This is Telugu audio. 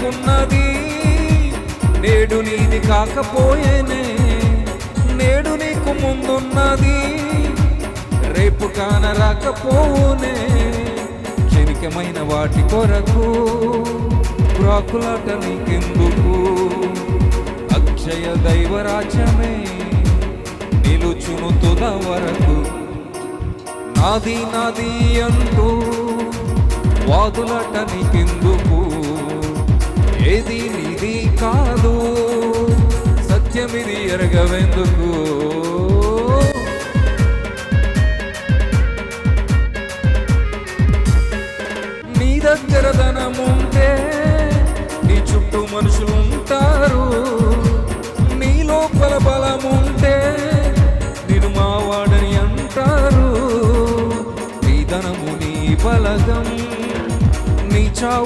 నీకున్నది నేడు నీది కాకపోయేనే, నేడు నీకు ముందున్నది రేపు కానరాకపోనే. క్షణికమైన వాటి కొరకు ప్రాకులాట నీకెందుకు, అక్షయ దైవరాజ్యమే నిలుచును తుద వరకు. నాది నాది అంటూ వాదులాట నీకెందుకు, ఏది నీది కాదు సత్యమిది ఎరగవెందుకు. నీ దగ్గర ధనముంటే నీ చుట్టూ మనుషులు ఉంటారు, నీ లోపల బలముంటే నేను మావాడని అంటారు. నీ ధనము నీ బలగం నీ చావు